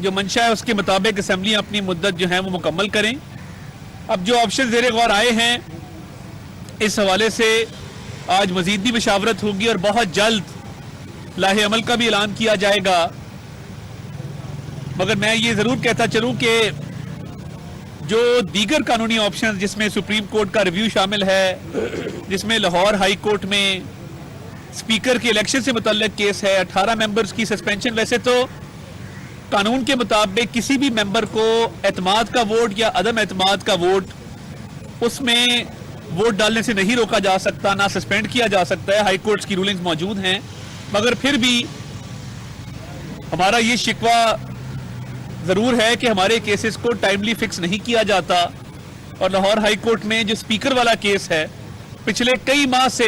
جو منشا ہے اس کے مطابق اسمبلیاں اپنی مدت جو ہیں وہ مکمل کریں. اب جو آپشن زیر غور آئے ہیں اس حوالے سے آج مزید بھی مشاورت ہوگی اور بہت جلد لاہ عمل کا بھی اعلان کیا جائے گا. مگر میں یہ ضرور کہتا چلوں کہ جو دیگر قانونی آپشن جس میں سپریم کورٹ کا ریویو شامل ہے, جس میں لاہور ہائی کورٹ میں سپیکر کے الیکشن سے متعلق کیس ہے, 18 ممبرز کی سسپینشن, ویسے تو قانون کے مطابق کسی بھی ممبر کو اعتماد کا ووٹ یا عدم اعتماد کا ووٹ اس میں ووٹ ڈالنے سے نہیں روکا جا سکتا, نہ سسپینڈ کیا جا سکتا ہے. ہائی کورٹس کی رولنگز موجود ہیں, مگر پھر بھی ہمارا یہ شکوہ ضرور ہے کہ ہمارے کیسز کو ٹائملی فکس نہیں کیا جاتا, اور لاہور ہائی کورٹ میں جو سپیکر والا کیس ہے پچھلے کئی ماہ سے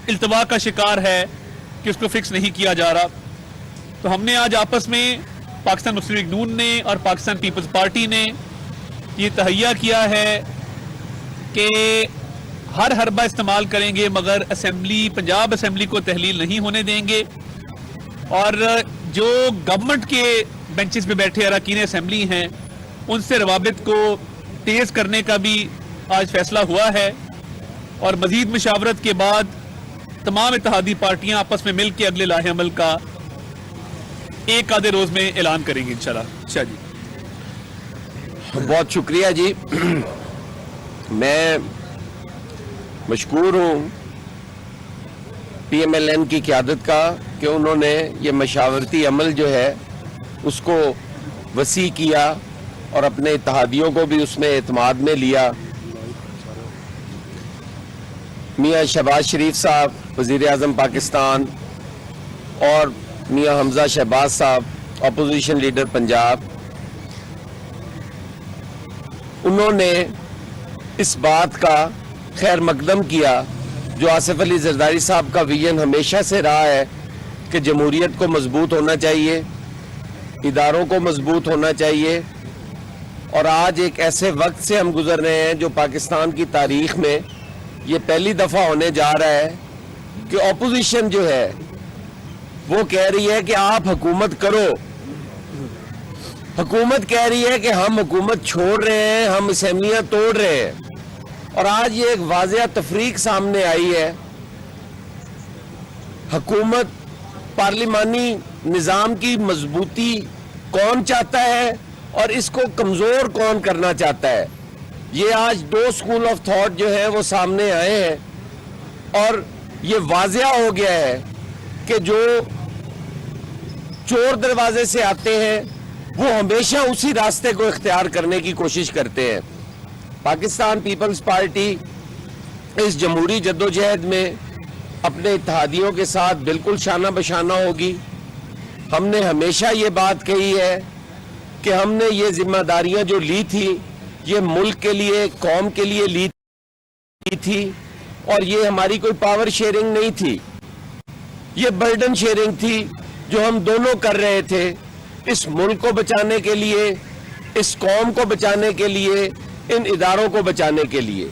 التوا کا شکار ہے کہ اس کو فکس نہیں کیا جا رہا. تو ہم نے آج آپس میں پاکستان مسلم لیگ نون نے اور پاکستان پیپلز پارٹی نے یہ تہیہ کیا ہے کہ ہر حربہ استعمال کریں گے مگر اسمبلی, پنجاب اسمبلی کو تحلیل نہیں ہونے دیں گے, اور جو گورنمنٹ کے بینچز پہ بیٹھے اراکین اسمبلی ہیں ان سے روابط کو تیز کرنے کا بھی آج فیصلہ ہوا ہے. اور مزید مشاورت کے بعد تمام اتحادی پارٹیاں آپس میں مل کے اگلے لاہ عمل کا ایک آدھے روز میں اعلان کریں گے انشاءاللہ. اچھا جی, بہت شکریہ جی. میں مشکور ہوں پی ایم ایل این کی قیادت کا کہ انہوں نے یہ مشاورتی عمل جو ہے اس کو وسیع کیا اور اپنے اتحادیوں کو بھی اس میں اعتماد میں لیا. میاں شہباز شریف صاحب وزیر اعظم پاکستان اور میاں حمزہ شہباز صاحب اپوزیشن لیڈر پنجاب, انہوں نے اس بات کا خیر مقدم کیا جو آصف علی زرداری صاحب کا ویژن ہمیشہ سے رہا ہے کہ جمہوریت کو مضبوط ہونا چاہیے, اداروں کو مضبوط ہونا چاہیے. اور آج ایک ایسے وقت سے ہم گزر رہے ہیں جو پاکستان کی تاریخ میں یہ پہلی دفعہ ہونے جا رہا ہے کہ اپوزیشن جو ہے وہ کہہ رہی ہے کہ آپ حکومت کرو, حکومت کہہ رہی ہے کہ ہم حکومت چھوڑ رہے ہیں, ہم اسمبلیاں توڑ رہے ہیں. اور آج یہ ایک واضح تفریق سامنے آئی ہے. حکومت پارلیمانی نظام کی مضبوطی کون چاہتا ہے اور اس کو کمزور کون کرنا چاہتا ہے, یہ آج دو اسکول آف تھاٹ جو ہے وہ سامنے آئے ہیں. اور یہ واضح ہو گیا ہے کہ جو چور دروازے سے آتے ہیں وہ ہمیشہ اسی راستے کو اختیار کرنے کی کوشش کرتے ہیں. پاکستان پیپلز پارٹی اس جمہوری جدوجہد میں اپنے اتحادیوں کے ساتھ بالکل شانہ بشانہ ہوگی. ہم نے ہمیشہ یہ بات کہی ہے کہ ہم نے یہ ذمہ داریاں جو لی تھی یہ ملک کے لیے, قوم کے لیے لی تھی, اور یہ ہماری کوئی پاور شیئرنگ نہیں تھی, یہ برڈن شیئرنگ تھی جو ہم دونوں کر رہے تھے اس ملک کو بچانے کے لیے, اس قوم کو بچانے کے لیے, ان اداروں کو بچانے کے لیے.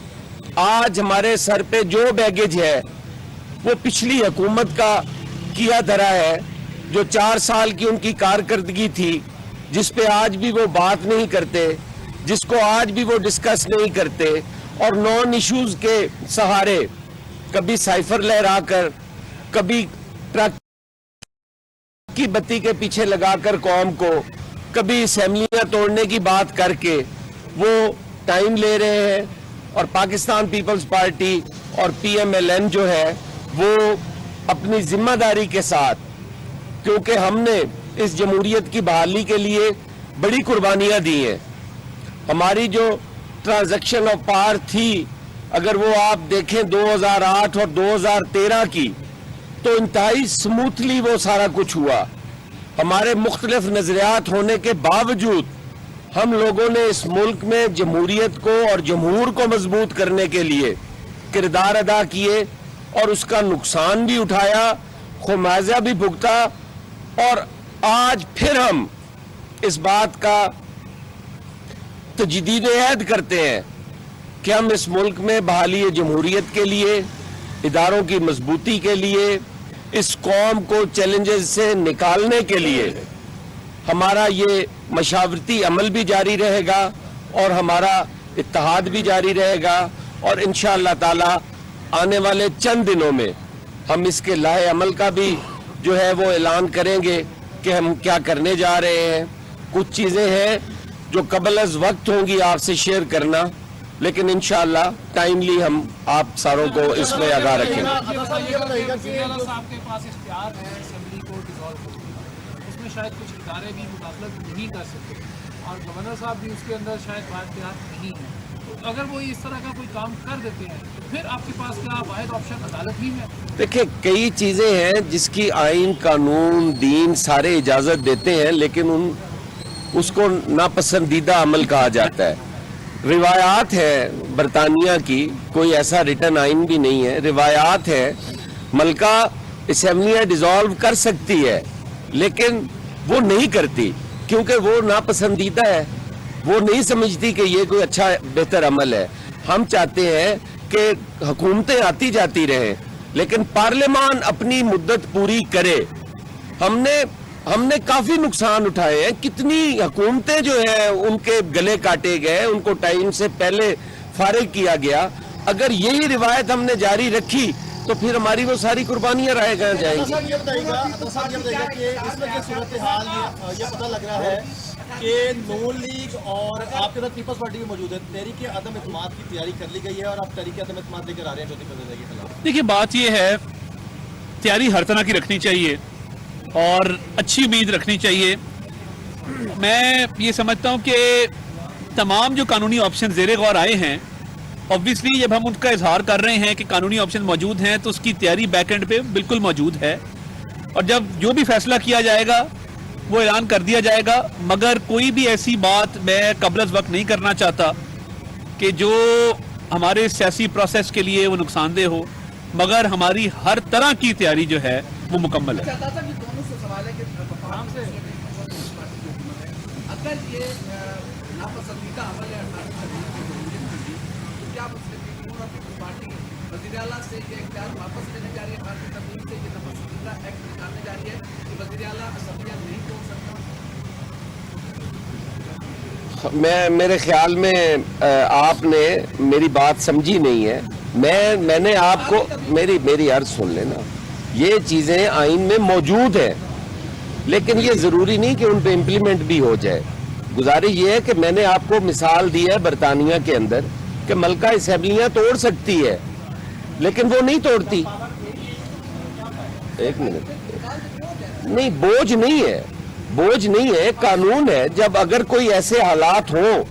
آج ہمارے سر پہ جو بیگیج ہے وہ پچھلی حکومت کا کیا دھرا ہے, جو 4 سال کی ان کی کارکردگی تھی, جس پہ آج بھی وہ بات نہیں کرتے, جس کو آج بھی وہ ڈسکس نہیں کرتے, اور نان ایشوز کے سہارے کبھی سائفر لہرا کر, کبھی ٹرک کی بتی کے پیچھے لگا کر قوم کو, کبھی اسمبلیاں توڑنے کی بات کر کے وہ ٹائم لے رہے ہیں. اور پاکستان پیپلز پارٹی اور پی ایم ایل این جو ہے وہ اپنی ذمہ داری کے ساتھ, کیونکہ ہم نے اس جمہوریت کی بحالی کے لیے بڑی قربانیاں دی ہیں. ہماری جو ٹرانزیکشن آف پاور تھی, اگر وہ آپ دیکھیں 2008 اور 2013 کی, تو انتہائی سموتھلی وہ سارا کچھ ہوا. ہمارے مختلف نظریات ہونے کے باوجود ہم لوگوں نے اس ملک میں جمہوریت کو اور جمہور کو مضبوط کرنے کے لیے کردار ادا کیے, اور اس کا نقصان بھی اٹھایا, خمیازہ بھی بھگتا. اور آج پھر ہم اس بات کا تجدید عہد کرتے ہیں کہ ہم اس ملک میں بحالی جمہوریت کے لیے, اداروں کی مضبوطی کے لیے, اس قوم کو چیلنجز سے نکالنے کے لیے ہمارا یہ مشاورتی عمل بھی جاری رہے گا اور ہمارا اتحاد بھی جاری رہے گا, اور انشاءاللہ تعالی آنے والے چند دنوں میں ہم اس کے لاہے عمل کا بھی جو ہے وہ اعلان کریں گے کہ ہم کیا کرنے جا رہے ہیں. کچھ چیزیں ہیں جو قبل از وقت ہوں گی آپ سے شیئر کرنا, لیکن انشاءاللہ ٹائملی ہم آپ ساروں کو اس میں آگاہ رکھیں گے. صاحب کے پاس اختیار ہے اسمبلی کو ڈیزالو کرنے کا, اس میں شاید کچھ ادارے بھی مداخلت نہیں کر سکتے اور گورنر صاحب بھی اس کے اندر شاید بااختیار نہیں ہیں. تو اگر وہ اس طرح کا کوئی کام کر دیتے ہیں تو پھر آپ کے پاس کیا واحد آپشن عدالت ہی ہے؟ دیکھیں کئی چیزیں ہیں جس کی آئین, قانون, دین سارے اجازت دیتے ہیں, لیکن اس کو ناپسندیدہ عمل کہا جاتا ہے. روایات ہے برطانیہ کی, کوئی ایسا ریٹن آئین بھی نہیں ہے, روایات ہے. ملکہ اسمبلیاں ڈیزالو کر سکتی ہے لیکن وہ نہیں کرتی کیونکہ وہ ناپسندیدہ ہے, وہ نہیں سمجھتی کہ یہ کوئی اچھا بہتر عمل ہے. ہم چاہتے ہیں کہ حکومتیں آتی جاتی رہیں لیکن پارلیمان اپنی مدت پوری کرے. ہم نے کافی نقصان اٹھائے ہیں, کتنی حکومتیں جو ہیں ان کے گلے کاٹے گئے, ان کو ٹائم سے پہلے فارغ کیا گیا. اگر یہی روایت ہم نے جاری رکھی تو پھر ہماری وہ ساری قربانیاں رائے گاہ جائیں گی. یہ بتائیے کہ اس میں جو صورتحال یہ پتہ لگ رہا ہے کہ نون لیگ اور آپ کے ساتھ پیپلز پارٹی بھی موجود ہے, تحریک عدم اعتماد کی تیاری کر لی گئی ہے اور آپ تحریک عدم اعتماد لے کر آ رہے ہیں چوتھی فیصد کے خلاف. دیکھیے بات یہ ہے, تیاری ہر طرح کی رکھنی چاہیے اور اچھی امید رکھنی چاہیے. میں یہ سمجھتا ہوں کہ تمام جو قانونی آپشن زیر غور آئے ہیں, obviously جب ہم ان کا اظہار کر رہے ہیں کہ قانونی آپشن موجود ہیں تو اس کی تیاری بیک اینڈ پہ بالکل موجود ہے, اور جب جو بھی فیصلہ کیا جائے گا وہ اعلان کر دیا جائے گا. مگر کوئی بھی ایسی بات میں قبل از وقت نہیں کرنا چاہتا کہ جو ہمارے سیاسی پروسیس کے لیے وہ نقصان دہ ہو, مگر ہماری ہر طرح کی تیاری جو ہے وہ مکمل ہے. اگر یہ ناپسندیدہ عمل ہے کیا پارٹی وزیر اعلیٰ سے یہ اختیار واپس لینے جا رہی ہے, بھارتی ترمیم سے یہ ناپسندیدہ ایکٹ نکالنے جا رہی ہے کہ وزیر اعلیٰ اسمبلیاں نہیں توڑ سکتا؟ میرے خیال میں آپ نے میری بات سمجھی نہیں ہے. میں نے آپ کو میری عرض سن لینا. یہ چیزیں آئین میں موجود ہیں لیکن یہ ضروری نہیں کہ ان پہ امپلیمنٹ بھی ہو جائے. گزارش یہ ہے کہ میں نے آپ کو مثال دی ہے برطانیہ کے اندر کہ ملکہ اسمبلیاں توڑ سکتی ہے لیکن وہ نہیں توڑتی. ایک منٹ, نہیں بوجھ نہیں ہے, قانون ہے. جب اگر کوئی ایسے حالات ہوں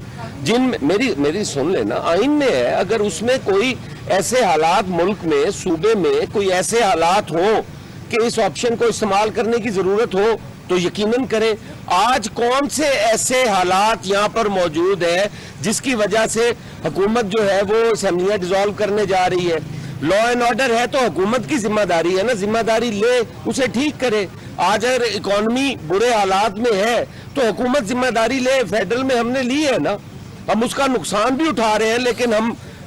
جن میری سن لینا, آئین میں ہے, اگر اس میں کوئی ایسے حالات ملک میں صوبے میں کوئی ایسے حالات ہوں کہ اس آپشن کو استعمال کرنے کی ضرورت ہو تو یقیناً کریں. آج کون سے ایسے حالات یہاں پر موجود ہیں جس کی وجہ سے حکومت جو ہے وہ اسمبلیاں ڈیزالو کرنے جا رہی ہے؟ لا اینڈ آرڈر ہے تو حکومت کی ذمہ داری ہے نا, ذمہ داری لے, اسے ٹھیک کرے. آج اگر اکانومی برے حالات میں ہے تو حکومت ذمہ داری لے. فیڈرل میں ہم نے لی ہے نا, ہم اس کا نقصان بھی اٹھا رہے ہیں لیکن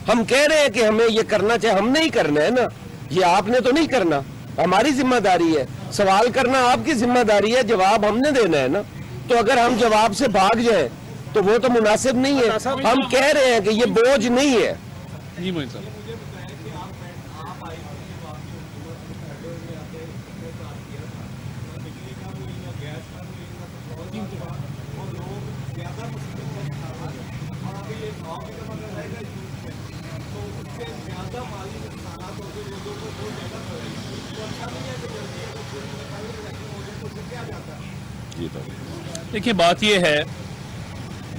ہم کہہ رہے ہیں کہ ہمیں یہ کرنا چاہیے. ہم نہیں کرنا ہے نا, یہ آپ نے تو نہیں کرنا, ہماری ذمہ داری ہے. سوال کرنا آپ کی ذمہ داری ہے, جواب ہم نے دینا ہے نا. تو اگر ہم جواب سے بھاگ جائیں تو وہ تو مناسب نہیں ہے. ہم کہہ رہے ہیں کہ یہ بوجھ نہیں ہے. جی موین صاحب, دیکھیں بات یہ ہے,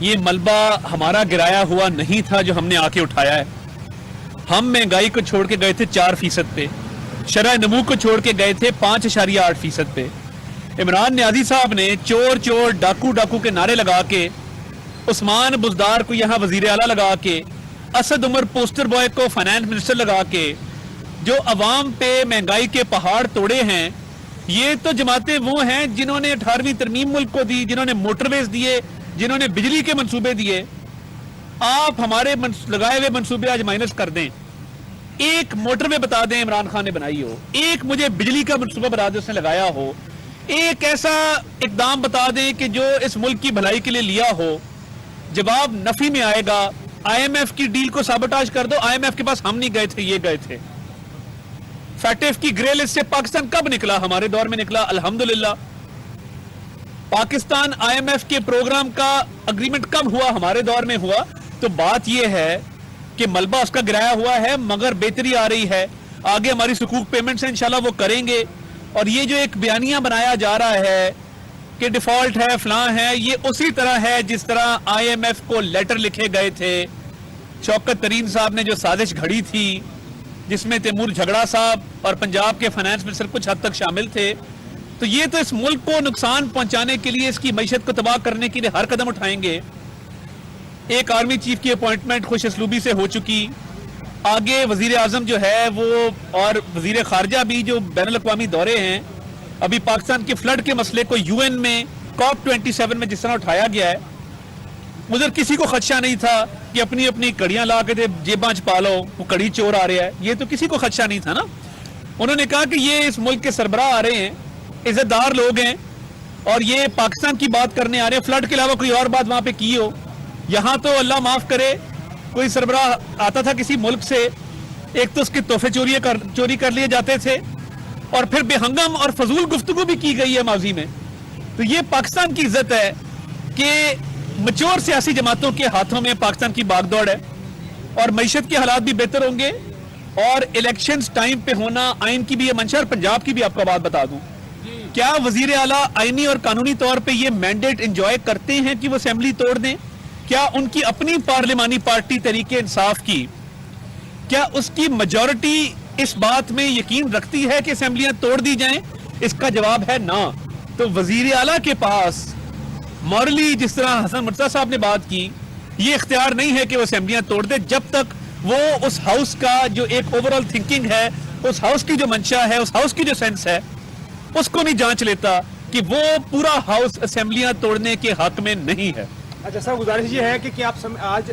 یہ ملبہ ہمارا گرایا ہوا نہیں تھا جو ہم نے آ کے اٹھایا ہے. ہم مہنگائی کو چھوڑ کے گئے تھے 4% پہ, شرح نمو کو چھوڑ کے گئے تھے 5.8% پہ. عمران نیازی صاحب نے چور چور ڈاکو ڈاکو کے نعرے لگا کے, عثمان بزدار کو یہاں وزیر اعلیٰ لگا کے, اسد عمر پوسٹر بوائے کو فائنانس منسٹر لگا کے جو عوام پہ مہنگائی کے پہاڑ توڑے ہیں, یہ تو جماعتیں وہ ہیں جنہوں نے 18ویں ترمیم ملک کو دی, جنہوں نے موٹر ویز دیے, جنہوں نے بجلی کے منصوبے دیے. آپ ہمارے لگائے ہوئے منصوبے آج مائنس کر دیں. ایک موٹر وے بتا دیں عمران خان نے بنائی ہو, ایک مجھے بجلی کا منصوبہ بتا دیں اس نے لگایا ہو, ایک ایسا اقدام بتا دیں کہ جو اس ملک کی بھلائی کے لیے لیا ہو. جواب نفی میں آئے گا. آئی ایم ایف کی ڈیل کو سابوٹاج کر دو. آئی ایم ایف کے پاس ہم نہیں گئے تھے, یہ گئے تھے. فیٹف کی گرے لسٹ سے پاکستان کب نکلا؟ ہمارے دور میں نکلا, الحمدللہ. پاکستان آئی ایم ایف کے پروگرام کا اگریمنٹ کب ہوا؟ ہمارے دور میں ہوا. تو بات یہ ہے کہ ملبہ اس کا گرایا ہوا ہے, مگر بہتری آ رہی ہے. آگے ہماری سکوک پیمنٹس ہیں, انشاءاللہ وہ کریں گے. اور یہ جو ایک بیانیہ بنایا جا رہا ہے کہ ڈیفالٹ ہے, فلاں ہے, یہ اسی طرح ہے جس طرح آئی ایم ایف کو لیٹر لکھے گئے تھے. شوکت ترین صاحب نے جو سازش گھڑی تھی, جس میں تیمور جھگڑا صاحب اور پنجاب کے فائنانس منسٹر کچھ حد تک شامل تھے. تو یہ تو اس ملک کو نقصان پہنچانے کے لیے, اس کی معیشت کو تباہ کرنے کے لیے ہر قدم اٹھائیں گے. ایک آرمی چیف کی اپوائنٹمنٹ خوش اسلوبی سے ہو چکی. آگے وزیر اعظم جو ہے وہ اور وزیر خارجہ بھی جو بین الاقوامی دورے ہیں, ابھی پاکستان کے فلڈ کے مسئلے کو یو این میں COP 27 میں جس طرح اٹھایا گیا ہے, ادھر کسی کو خدشہ نہیں تھا کہ اپنی اپنی کڑیاں لا کے جیباں چھپا لو, وہ کڑی چور آ رہا ہے. یہ تو کسی کو خدشہ نہیں تھا نا. انہوں نے کہا کہ یہ اس ملک کے سربراہ آ رہے ہیں, عزت دار لوگ ہیں, اور یہ پاکستان کی بات کرنے آ رہے ہیں. فلڈ کے علاوہ کوئی اور بات وہاں پہ کی ہو. یہاں تو اللہ معاف کرے, کوئی سربراہ آتا تھا کسی ملک سے, ایک تو اس کے تحفے چوری کر لیے جاتے تھے, اور پھر بے ہنگم اور فضول گفتگو بھی کی گئی ہے ماضی میں. تو یہ پاکستان کی عزت ہے کہ مچور سیاسی جماعتوں کے ہاتھوں میں پاکستان کی باغ دوڑ ہے, اور معیشت کے حالات بھی بہتر ہوں گے, اور الیکشنز ٹائم پہ ہونا آئین کی بھی یہ منشا. اور پنجاب کی بھی آپ کو بات بتا دوں, کیا وزیر اعلیٰ آئینی اور قانونی طور پہ یہ مینڈیٹ انجوائے کرتے ہیں کہ وہ اسمبلی توڑ دیں؟ کیا ان کی اپنی پارلیمانی پارٹی تحریک انصاف کی, کیا اس کی میجورٹی اس بات میں یقین رکھتی ہے کہ اسمبلیاں توڑ دی جائیں؟ اس کا جواب ہے نا. تو وزیر اعلیٰ کے پاس مورلی, جس طرح حسن مرتضیٰ صاحب نے بات کی, یہ اختیار نہیں ہے کہ وہ اسمبلیاں توڑ دے, جب تک وہ اس ہاؤس کا جو ایک اوور آل تھنکنگ ہے, اس ہاؤس کی جو منشا ہے, اس ہاؤس کی جو سینس ہے, اس کو نہیں جانچ لیتا کہ وہ پورا ہاؤس اسمبلیاں توڑنے کے حق میں نہیں ہے. اچھا سر, گزارش یہ ہے کہ آپ آج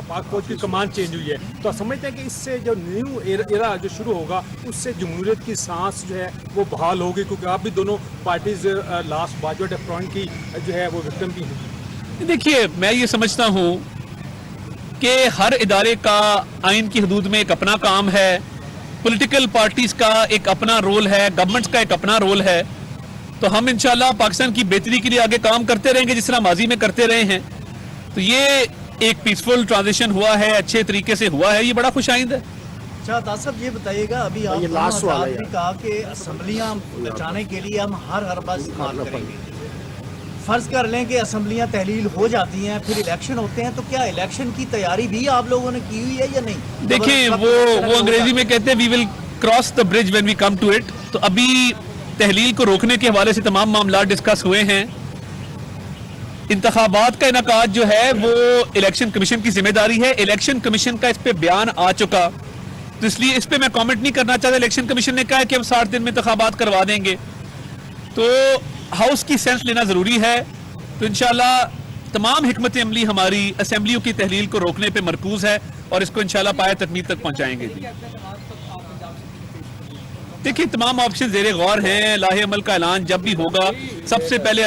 پاک فوج کی کمان چینج ہوئی ہے, تو آپ سمجھتے ہیں کہ اس سے جو نیو ایرا جو شروع ہوگا, اس سے جمہوریت کی سانس جو ہے وہ بحال ہوگی, کیونکہ آپ بھی دونوں پارٹیز لاسٹ باجوٹ فرنٹ کی جو ہے وہ وکٹم بھی ہیں. دیکھیے, میں یہ سمجھتا ہوں کہ ہر ادارے کا آئین کی حدود میں ایک اپنا کام ہے, پولیٹیکل پارٹیز کا ایک اپنا رول ہے, گورنمنٹس کا ایک اپنا رول ہے. تو ہم انشاءاللہ پاکستان کی بہتری کے لیے آگے کام کرتے رہیں گے جس طرح ماضی میں کرتے رہے ہیں. تو یہ ایک پیسفل ٹرانزیشن ہوا ہے, اچھے طریقے سے ہوا ہے, یہ بڑا خوش آئند ہے. اچھا طاہر صاحب, یہ بتائیے گا, ابھی آپ نے کہا کہ اسمبلیاں بچانے کے لیے ہم ہر حربہ استعمال کریں گے. فرض کر لیں کہ اسمبلیاں تحلیل ہو جاتی ہیں, پھر الیکشن ہوتے ہیں, تو کیا الیکشن کی تیاری بھی آپ لوگوں نے کی ہوئی ہے یا نہیں؟ دیکھیں, وہ انگریزی میں کہتے ہیں we will cross the bridge when we come to it. تو ابھی تحلیل کو روکنے کے حوالے سے تمام معاملات ڈسکس ہوئے ہیں. انتخابات کا انعقاد جو ہے وہ الیکشن کمیشن کی ذمہ داری ہے. الیکشن کمیشن کا اس پہ بیان آ چکا, تو اس لیے اس پہ میں کامنٹ نہیں کرنا چاہتا. الیکشن کمیشن نے کہا ہے کہ ہم 60 دن میں انتخابات کروا دیں گے. تو ہاؤس کی سینس لینا ضروری ہے. تو انشاءاللہ تمام حکمت عملی ہماری اسمبلیوں کی تحلیل کو روکنے پہ مرکوز ہے, اور اس کو انشاءاللہ پایہ تکمیل تک پہنچائیں گے. دیکھیے, تمام آپشن زیر غور ہیں. لاہ عمل کا اعلان جب بھی ہوگا, سب سے پہلے